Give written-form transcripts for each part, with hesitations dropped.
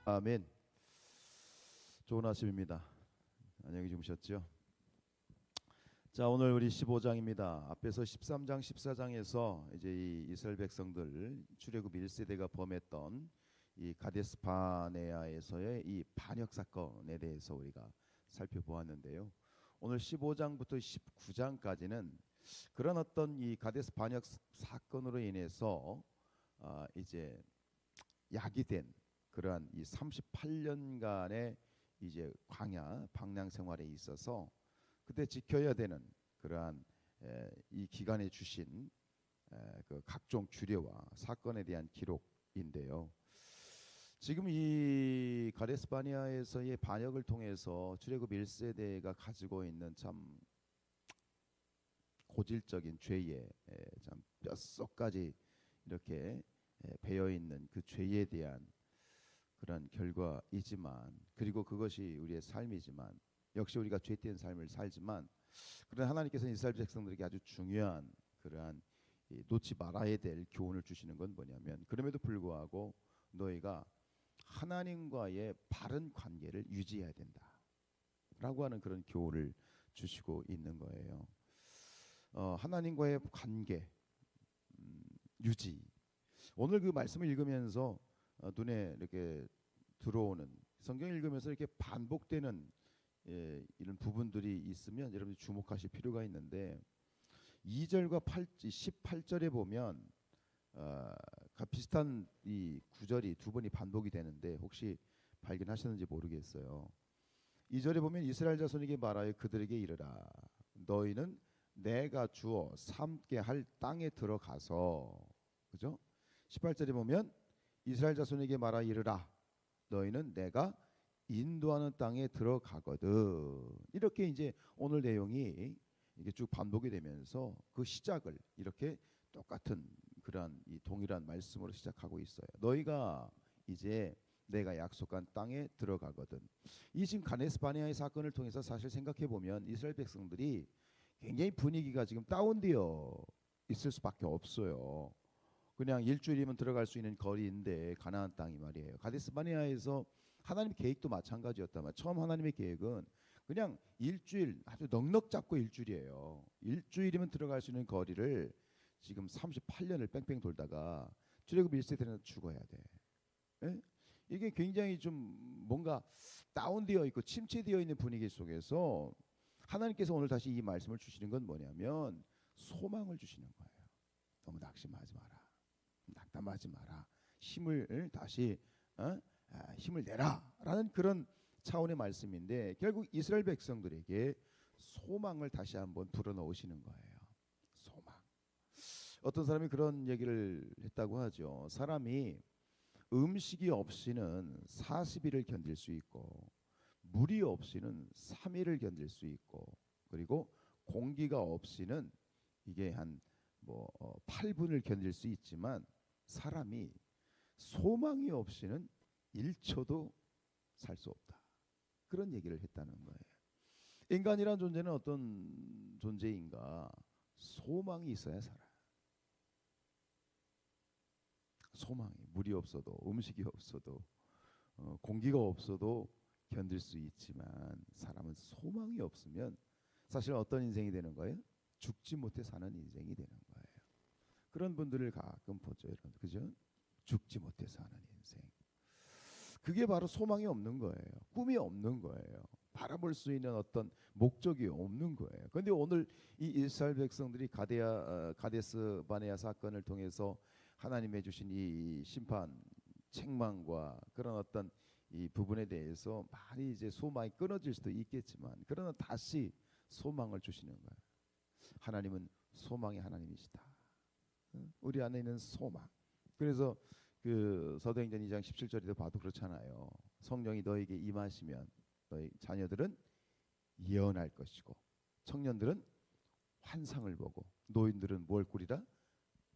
아멘. 좋은 아침입니다. 안녕히 주무셨죠? 자, 오늘 우리 15장입니다. 앞에서 13장, 14장에서 이제 이 이스라엘 백성들 출애굽 1세대가 범했던 이 가데스 바네아에서의 이 반역 사건에 대해서 우리가 살펴보았는데요. 오늘 15장부터 19장까지는 그런 어떤 이 가데스 반역 사건으로 인해서 이제 야기된 그러한 이 38년간의 이제 광야 방랑 생활에 있어서 그때 지켜야 되는 그러한 이 기간에 주신 그 각종 규례와 사건에 대한 기록인데요. 지금 이 가데스 바네아에서의 반역을 통해서 출애굽 1세대가 가지고 있는 참 고질적인 죄의 참 뼛속까지 이렇게 배어 있는 그 죄에 대한 그런 결과이지만, 그리고 그것이 우리의 삶이지만, 역시 우리가 죄된 삶을 살지만, 그런 하나님께서는 이스라엘 백성들에게 아주 중요한 그러한 놓지 말아야 될 교훈을 주시는 건 뭐냐면, 그럼에도 불구하고 너희가 하나님과의 바른 관계를 유지해야 된다 라고 하는 그런 교훈을 주시고 있는 거예요. 하나님과의 관계 유지, 오늘 그 말씀을 읽으면서 눈에 이렇게 들어오는, 성경 읽으면서 이렇게 반복되는 이런 부분들이 있으면 여러분이 주목하실 필요가 있는데, 2절과 18절에 보면 비슷한 이 구절이 두 번이 반복이 되는데 혹시 발견하셨는지 모르겠어요. 2절에 보면 이스라엘 자손에게 말하여 그들에게 이르라, 너희는 내가 주어 삼게 할 땅에 들어가서, 그죠? 18절에 보면 이스라엘 자손에게 말하 이르라, 너희는 내가 인도하는 땅에 들어가거든. 이렇게 이제 오늘 내용이 이게 쭉 반복이 되면서 그 시작을 이렇게 똑같은 그러한 이 동일한 말씀으로 시작하고 있어요. 너희가 이제 내가 약속한 땅에 들어가거든. 이 지금 가데스 바네아의 사건을 통해서 사실 생각해 보면 이스라엘 백성들이 굉장히 분위기가 지금 다운되어 있을 수밖에 없어요. 그냥 일주일이면 들어갈 수 있는 거리인데 가나안 땅이 말이에요. 가데스 바네아에서 하나님의 계획도 마찬가지였다만, 처음 하나님의 계획은 그냥 일주일, 아주 넉넉 잡고 일주일이에요. 일주일이면 들어갈 수 있는 거리를 지금 38년을 뺑뺑 돌다가 출애굽 1세대는 죽어야 돼. 에? 이게 굉장히 좀 뭔가 다운되어 있고 침체되어 있는 분위기 속에서 하나님께서 오늘 다시 이 말씀을 주시는 건 뭐냐면 소망을 주시는 거예요. 너무 낙심하지 마라, 낙담하지 마라, 힘을 다시 힘을 내라라는 그런 차원의 말씀인데, 결국 이스라엘 백성들에게 소망을 다시 한번 불어넣으시는 거예요. 소망. 어떤 사람이 그런 얘기를 했다고 하죠. 사람이 음식이 없이는 40일을 견딜 수 있고, 물이 없이는 3일을 견딜 수 있고, 그리고 공기가 없이는 이게 한 8분을 견딜 수 있지만, 사람이 소망이 없이는 1초도 살 수 없다. 그런 얘기를 했다는 거예요. 인간이란 존재는 어떤 존재인가? 소망이 있어야 살아요. 소망이, 물이 없어도, 음식이 없어도, 공기가 없어도 견딜 수 있지만, 사람은 소망이 없으면 사실 어떤 인생이 되는 거예요? 죽지 못해 사는 인생이 되는 거예요. 그런 분들을 가끔 보죠, 여러분. 그죠? 죽지 못해 사는 인생. 그게 바로 소망이 없는 거예요. 꿈이 없는 거예요. 바라볼 수 있는 어떤 목적이 없는 거예요. 그런데 오늘 이 이스라엘 백성들이 가데스 바네아 사건을 통해서 하나님의 주신 이 심판, 책망과 그런 어떤 이 부분에 대해서 많이 이제 소망이 끊어질 수도 있겠지만, 그러나 다시 소망을 주시는 거예요. 하나님은 소망의 하나님이시다. 우리 안에 있는 소망. 그래서 그 사도행전 2장 17절에도 봐도 그렇잖아요. 성령이 너에게 임하시면 너희 자녀들은 예언할 것이고, 청년들은 환상을 보고, 노인들은 뭘 꾸리라?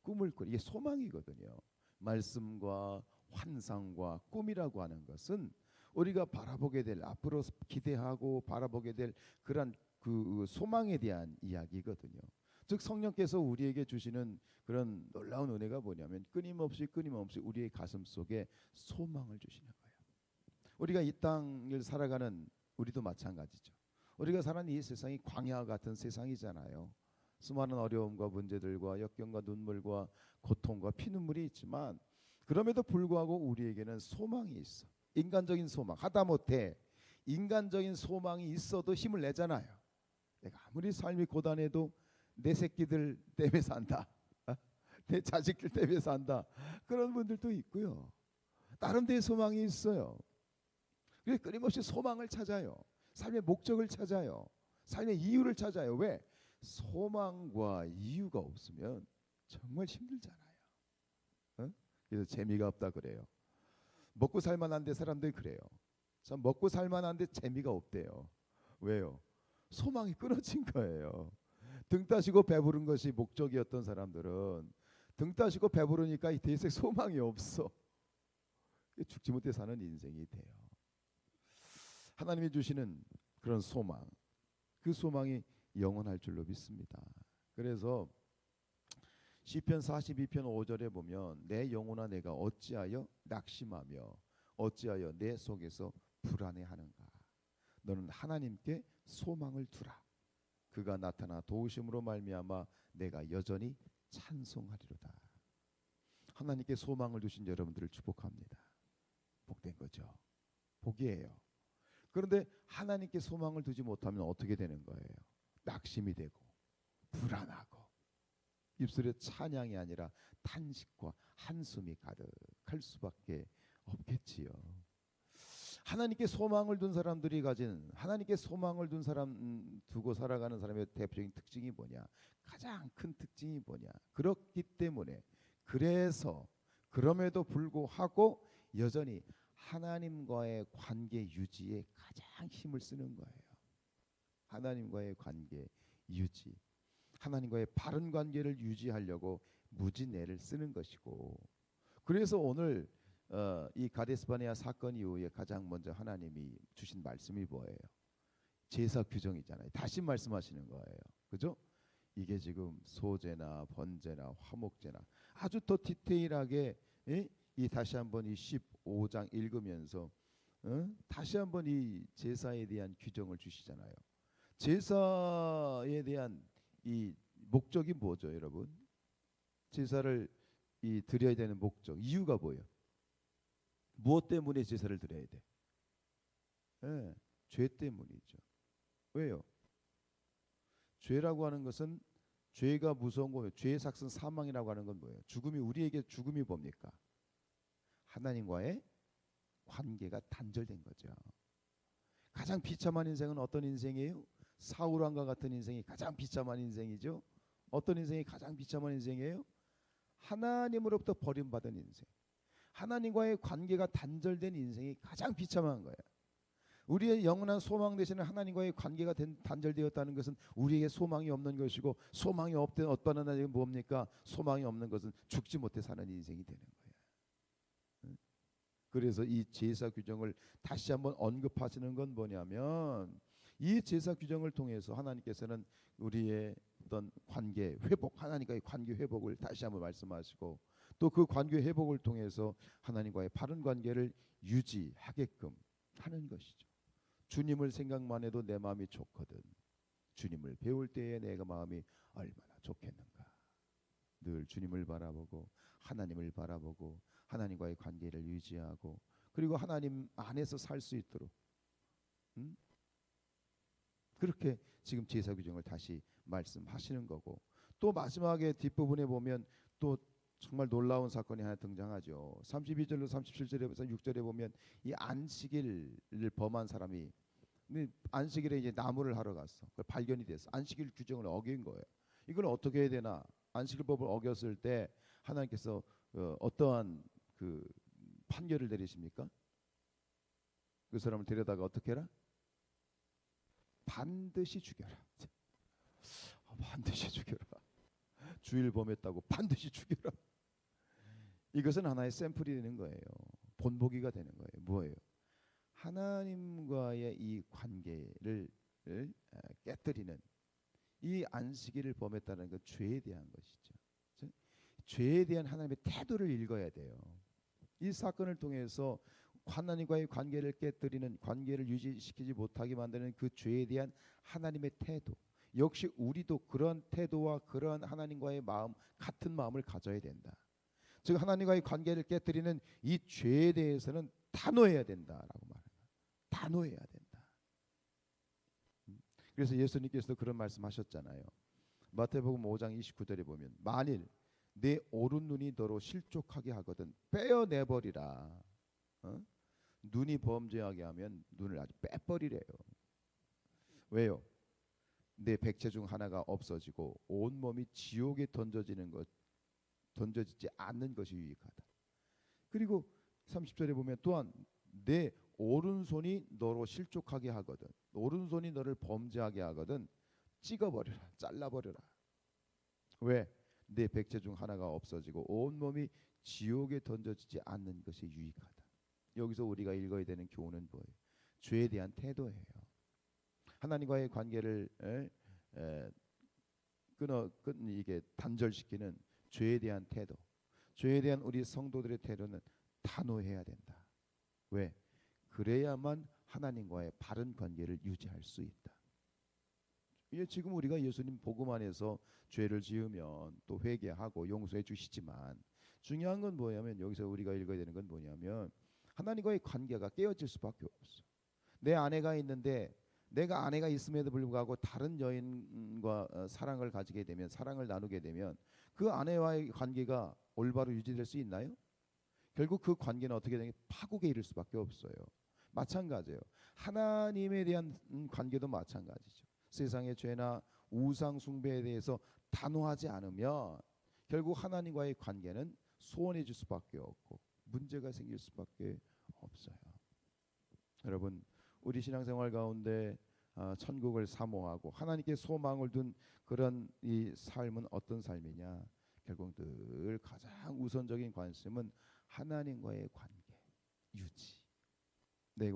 꿈을 꾸리. 이게 소망이거든요. 말씀과 환상과 꿈이라고 하는 것은 우리가 바라보게 될, 앞으로 기대하고 바라보게 될 그런 그 소망에 대한 이야기거든요. 즉 성령께서 우리에게 주시는 그런 놀라운 은혜가 뭐냐면 끊임없이 우리의 가슴 속에 소망을 주시는 거예요. 우리가 이 땅을 살아가는 우리도 마찬가지죠. 우리가 사는 이 세상이 광야 같은 세상이잖아요. 수많은 어려움과 문제들과 역경과 눈물과 고통과 피눈물이 있지만 그럼에도 불구하고 우리에게는 소망이 있어. 인간적인 소망. 하다못해 인간적인 소망이 있어도 힘을 내잖아요. 내가 아무리 삶이 고단해도 내 새끼들 때문에 산다. 내 자식들 때문에 산다. 그런 분들도 있고요. 나름대로의 소망이 있어요. 그래서 끊임없이 소망을 찾아요. 삶의 목적을 찾아요. 삶의 이유를 찾아요. 왜? 소망과 이유가 없으면 정말 힘들잖아요. 어? 그래서 재미가 없다 그래요. 먹고 살만한데 사람들이 그래요. 참 먹고 살만한데 재미가 없대요. 왜요? 소망이 끊어진 거예요. 등 따시고 배부른 것이 목적이었던 사람들은 등 따시고 배부르니까 더 이상 소망이 없어. 죽지 못해 사는 인생이 돼요. 하나님이 주시는 그런 소망, 그 소망이 영원할 줄로 믿습니다. 그래서 시편 42편 5절에 보면 내 영혼아 내가 어찌하여 낙심하며 어찌하여 내 속에서 불안해하는가. 너는 하나님께 소망을 두라. 그가 나타나 도우심으로 말미암아 내가 여전히 찬송하리로다. 하나님께 소망을 두신 여러분들을 축복합니다. 복된 거죠. 복이에요. 그런데 하나님께 소망을 두지 못하면 어떻게 되는 거예요? 낙심이 되고 불안하고 입술에 찬양이 아니라 탄식과 한숨이 가득할 수밖에 없겠지요. 하나님께 소망을 둔 사람들이 가진 하나님께 소망을 둔 사람 두고 살아가는 사람의 대표적인 특징이 뭐냐? 가장 큰 특징이 뭐냐? 그렇기 때문에 그래서 그럼에도 불구하고 여전히 하나님과의 관계 유지에 가장 힘을 쓰는 거예요. 하나님과의 관계 유지, 하나님과의 바른 관계를 유지하려고 무진애를 쓰는 것이고, 그래서 오늘 이 가데스바네아 사건 이후에 가장 먼저 하나님이 주신 말씀이 뭐예요? 제사 규정이잖아요. 다시 말씀하시는 거예요. 그죠? 이게 지금 소제나 번제나 화목제나 아주 더 디테일하게 이 다시 한번 이 15장 읽으면서 다시 한번 이 제사에 대한 규정을 주시잖아요. 제사에 대한 이 목적이 뭐죠, 여러분? 제사를 이 드려야 되는 목적, 이유가 뭐예요? 무엇 때문에 제사를 드려야 돼? 죄 때문이죠. 왜요? 죄라고 하는 것은 죄가 무서운 거예요. 죄의 삭은 사망이라고 하는 건 뭐예요? 죽음이 우리에게 죽음이 뭡니까? 하나님과의 관계가 단절된 거죠. 가장 비참한 인생은 어떤 인생이에요? 사울왕과 같은 인생이 가장 비참한 인생이죠. 어떤 인생이 가장 비참한 인생이에요? 하나님으로부터 버림받은 인생. 하나님과의 관계가 단절된 인생이 가장 비참한 거예요. 우리의 영원한 소망 되시는 하나님과의 관계가 단절되었다는 것은 우리에게 소망이 없는 것이고, 소망이 없던 어떤 하나님은 뭡니까? 소망이 없는 것은 죽지 못해 사는 인생이 되는 거예요. 그래서 이 제사 규정을 다시 한번 언급하시는 건 뭐냐면, 이 제사 규정을 통해서 하나님께서는 우리의 어떤 관계 회복, 하나님과의 관계 회복을 다시 한번 말씀하시고, 또 그 관계 회복을 통해서 하나님과의 바른 관계를 유지하게끔 하는 것이죠. 주님을 생각만 해도 내 마음이 좋거든. 주님을 배울 때에 내가 마음이 얼마나 좋겠는가. 늘 주님을 바라보고 하나님을 바라보고 하나님과의 관계를 유지하고, 그리고 하나님 안에서 살 수 있도록 그렇게 지금 제사 규정을 다시 말씀하시는 거고, 또 마지막에 뒷부분에 보면 또 정말 놀라운 사건이 하나 등장하죠. 32절로 37절에 6절에 보면 이 안식일을 범한 사람이, 안식일에 이제 나무를 하러 갔어. 발견이 됐어. 안식일 규정을 어긴 거예요. 이걸 어떻게 해야 되나? 안식일법을 어겼을 때 하나님께서 어떠한 그 판결을 내리십니까? 그 사람을 데려다가 어떻게 해라? 반드시 죽여라. 반드시 죽여라. 주일 범했다고 반드시 죽여라. 이것은 하나의 샘플이 되는 거예요. 본보기가 되는 거예요. 뭐예요? 하나님과의 이 관계를 깨뜨리는, 이 안식일을 범했다는 건 죄에 대한 것이죠. 죄에 대한 하나님의 태도를 읽어야 돼요. 이 사건을 통해서 하나님과의 관계를 깨뜨리는, 관계를 유지시키지 못하게 만드는 그 죄에 대한 하나님의 태도, 역시 우리도 그런 태도와 그런 하나님과의 마음, 같은 마음을 가져야 된다. 즉 하나님과의 관계를 깨뜨리는 이 죄에 대해서는 단호해야 된다라고 말합니다. 단호해야 된다. 그래서 예수님께서도 그런 말씀하셨잖아요. 마태복음 5장 29절에 보면 만일 내 오른 눈이 너로 실족하게 하거든 빼어내버리라. 눈이 범죄하게 하면 눈을 아주 빼버리래요. 왜요? 내 백체 중 하나가 없어지고 온 몸이 지옥에 던져지지 않는 것이 유익하다. 그리고 30절에 보면 또한 내 오른손이 너로 실족하게 하거든, 오른손이 너를 범죄하게 하거든 찍어버려라, 잘라버려라. 왜? 내 백체 중 하나가 없어지고 온 몸이 지옥에 던져지지 않는 것이 유익하다. 여기서 우리가 읽어야 되는 교훈은 뭐예요? 죄에 대한 태도예요. 하나님과의 관계를 이게 단절시키는 죄에 대한 태도, 죄에 대한 우리 성도들의 태도는 단호해야 된다. 왜? 그래야만 하나님과의 바른 관계를 유지할 수 있다. 지금 우리가 예수님 복음 안에서 죄를 지으면 또 회개하고 용서해 주시지만 중요한 건 뭐냐면, 여기서 우리가 읽어야 되는 건 뭐냐면 하나님과의 관계가 깨어질 수밖에 없어. 내 아내가 있는데 내가 아내가 있음에도 불구하고 다른 여인과 사랑을 가지게 되면, 사랑을 나누게 되면 그 아내와의 관계가 올바로 유지될 수 있나요? 결국 그 관계는 어떻게 되냐? 파국에 이를 수밖에 없어요. 마찬가지예요. 하나님에 대한 관계도 마찬가지죠. 세상의 죄나 우상 숭배에 대해서 단호하지 않으면 결국 하나님과의 관계는 소원해질 수밖에 없고 문제가 생길 수밖에 없어요. 여러분, 우리 신앙생활 가운데 천국을 사모하고 하나님께 소망을 둔 그런 이 삶은 어떤 삶이냐? 결국 늘 가장 우선적인 관심은 하나님과의 관계 유지.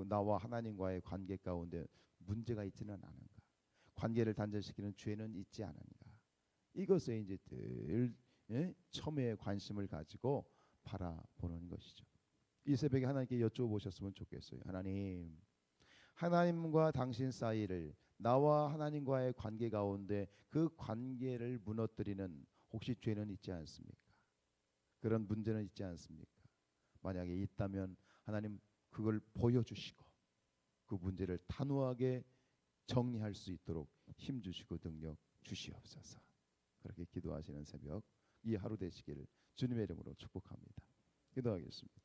나와 하나님과의 관계 가운데 문제가 있지는 않은가? 관계를 단절시키는 죄는 있지 않은가? 이것에 이제 늘 첨예의 관심을 가지고 바라보는 것이죠. 이 새벽에 하나님께 여쭤보셨으면 좋겠어요. 하나님, 하나님과 당신 사이를, 나와 하나님과의 관계 가운데 그 관계를 무너뜨리는 혹시 죄는 있지 않습니까? 그런 문제는 있지 않습니까? 만약에 있다면 하나님 그걸 보여주시고 그 문제를 단호하게 정리할 수 있도록 힘주시고 능력 주시옵소서. 그렇게 기도하시는 새벽, 이 하루 되시기를 주님의 이름으로 축복합니다. 기도하겠습니다.